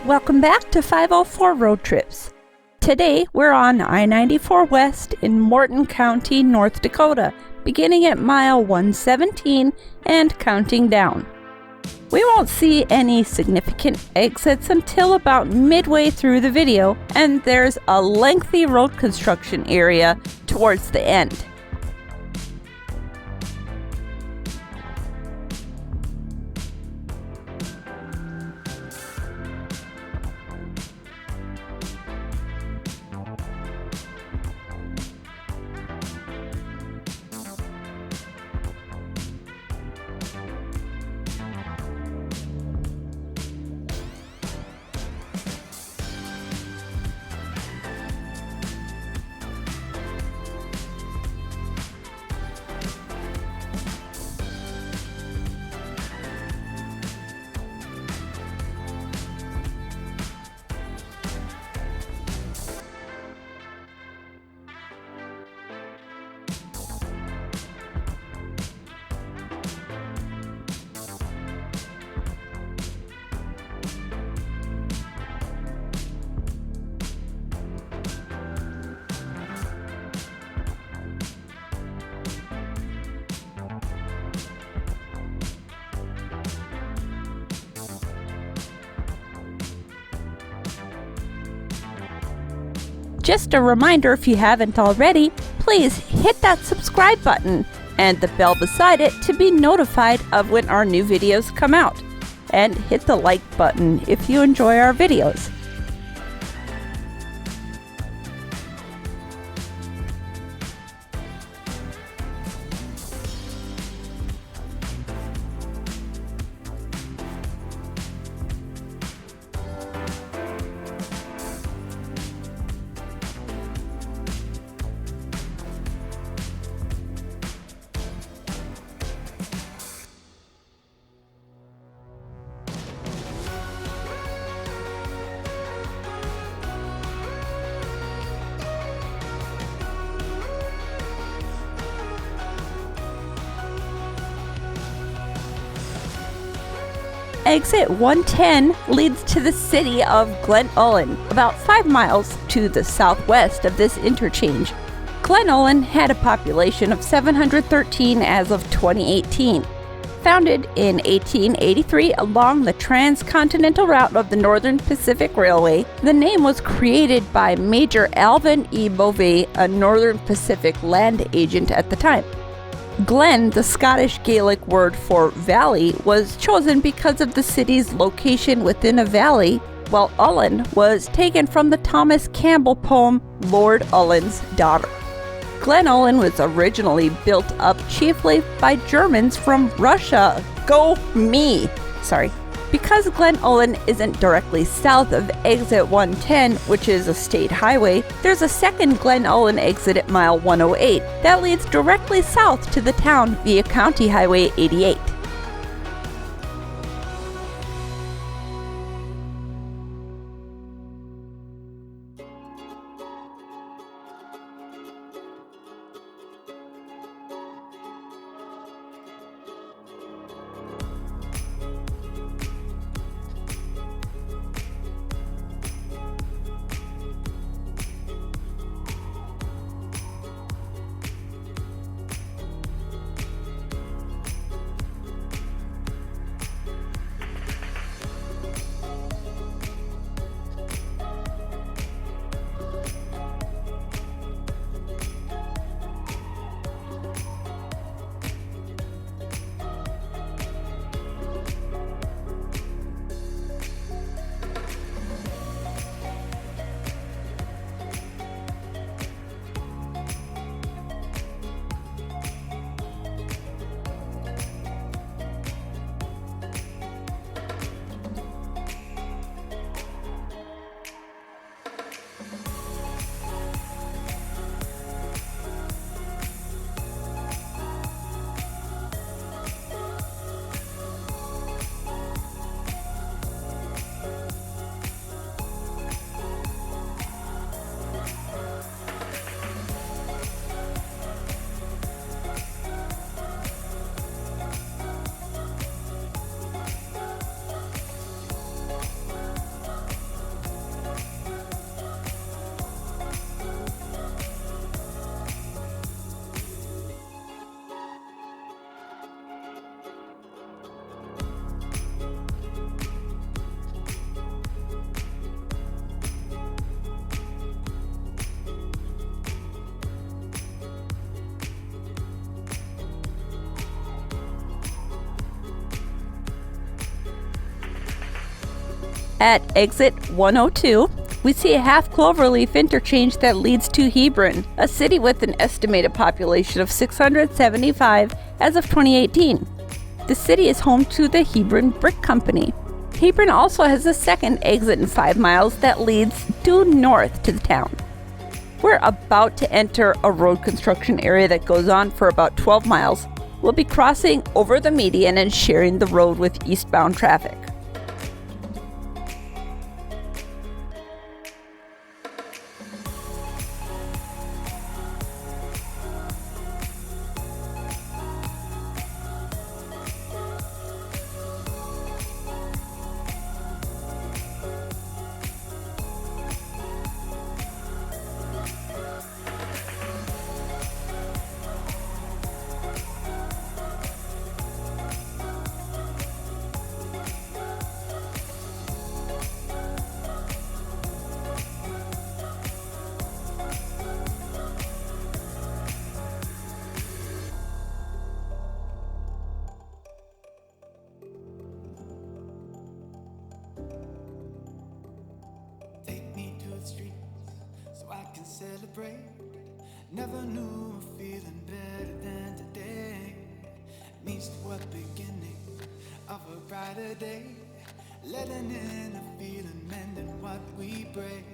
Welcome back to 504 Road Trips. Today we're on I-94 West in Morton County, North Dakota, beginning at mile 117 and counting down. We won't see any significant exits until about midway through the video, and there's a lengthy road construction area towards the end. Just a reminder, if you haven't already, please hit that subscribe button and the bell beside it to be notified of when our new videos come out. And hit the like button if you enjoy our videos. Exit 110 leads to the city of Glen Ullin, about 5 miles to the southwest of this interchange. Glen Ullin had a population of 713 as of 2018. Founded in 1883 along the transcontinental route of the Northern Pacific Railway, the name was created by Major Alvin E. Bovey, a Northern Pacific land agent at the time. Glen, the Scottish Gaelic word for valley, was chosen because of the city's location within a valley, while Ullin was taken from the Thomas Campbell poem Lord Ullin's Daughter. Glen Ullin was originally built up chiefly by Germans from Russia. Go me! Because Glen Ullin isn't directly south of exit 110, which is a state highway, there's a second Glen Ullin exit at mile 108 that leads directly south to the town via County Highway 88. At exit 102, we see a half cloverleaf interchange that leads to Hebron, a city with an estimated population of 675 as of 2018. The city is home to the Hebron Brick Company. Hebron also has a second exit in 5 miles that leads due north to the town. We're about to enter a road construction area that goes on for about 12 miles. We'll be crossing over the median and sharing the road with eastbound traffic. Celebrate. Never knew a feeling better than today. Means what beginning of a brighter day. Letting in a feeling, mending what we break.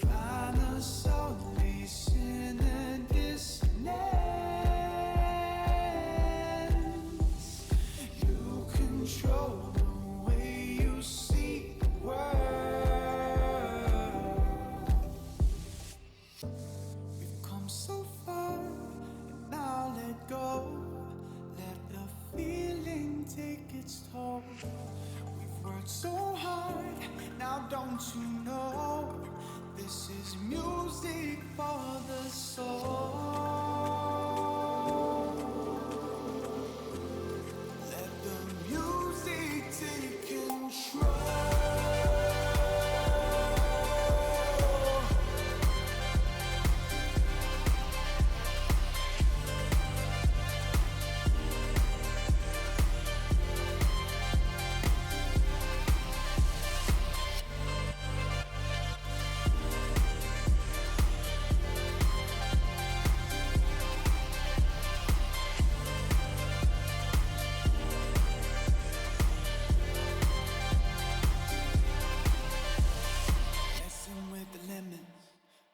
Find a solution and dissonance. You control the way you see the world. So far, and now let go. Let the feeling take its toll. We've worked so hard, now don't you know? This is music for the soul. Let the music take control.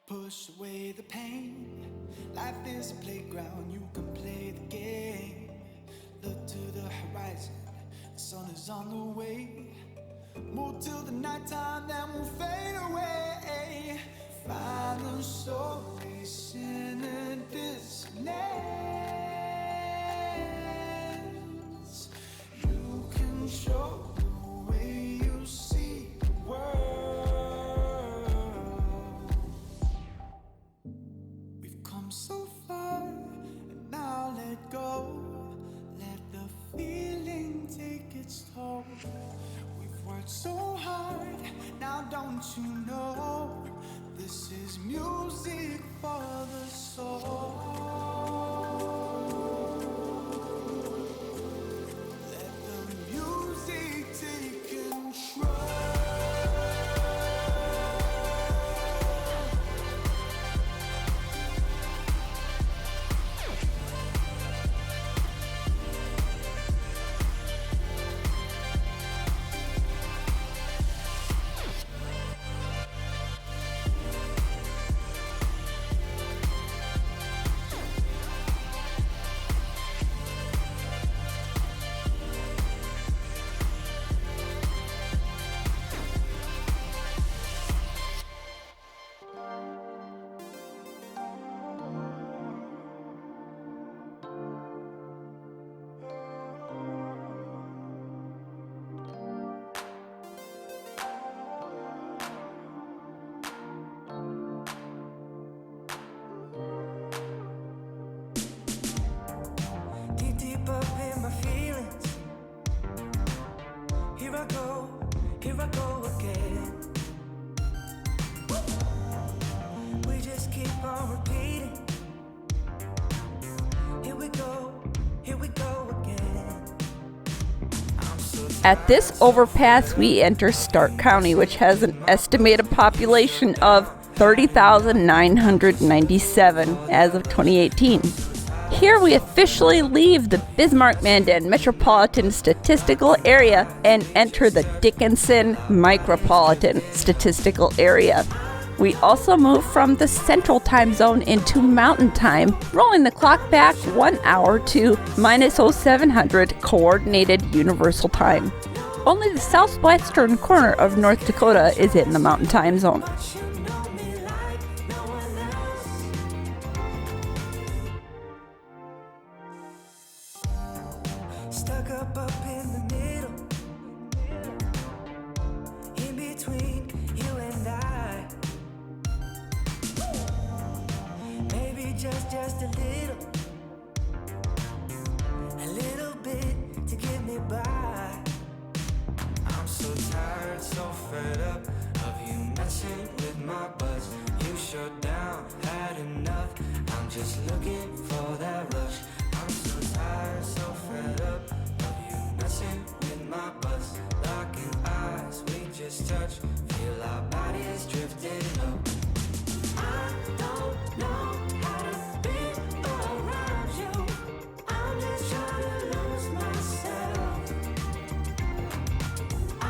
Push away the pain. Life is a playground, you can play the game. Look to the horizon, the sun is on the way. Move till the nighttime, then we'll fade away. Find the solution and dissonance. You control the way you see the world. So far, and now let go. Let the feeling take its toll. We've worked so hard, now don't you know? This is music for the soul. Let the music take control. Here I go again. We just keep on repeating. Here we go again. I'm so At this overpass, we enter Stark County, which has an estimated population of 30,997 as of 2018. Here we officially leave the Bismarck-Mandan Metropolitan Statistical Area and enter the Dickinson Micropolitan Statistical Area. We also move from the Central Time Zone into Mountain Time, rolling the clock back 1 hour to -0700 Coordinated Universal Time. Only the southwestern corner of North Dakota is in the Mountain Time Zone. Stuck up in the middle, in between you and I. Maybe just a little bit to get me by. I'm so tired, so fed up of you messing with my buzz. You shut down, had enough. I'm just looking for that rush. I'm so tired, so fed up of you messing with my buzz. Locking eyes, we just touch. Feel our bodies drifting up. I don't know how to be around you. I'm just trying to lose myself. I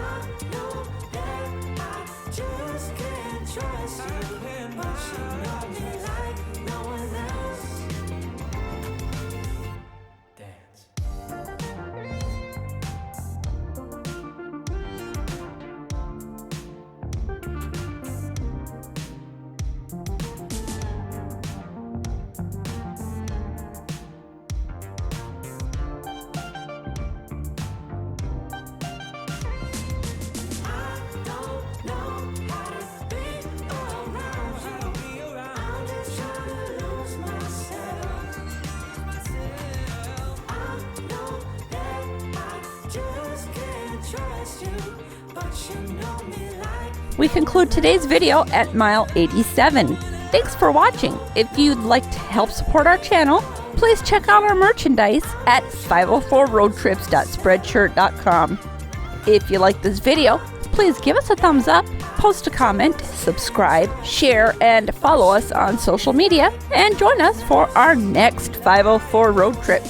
know that I just can't trust you, but you love me like no one else. Dance. We conclude today's video at mile 87. Thanks for watching. If you'd like to help support our channel, please check out our merchandise at 504roadtrips.spreadshirt.com. If you like this video, please give us a thumbs up, post a comment, subscribe, share, and follow us on social media, and join us for our next 504 road trip.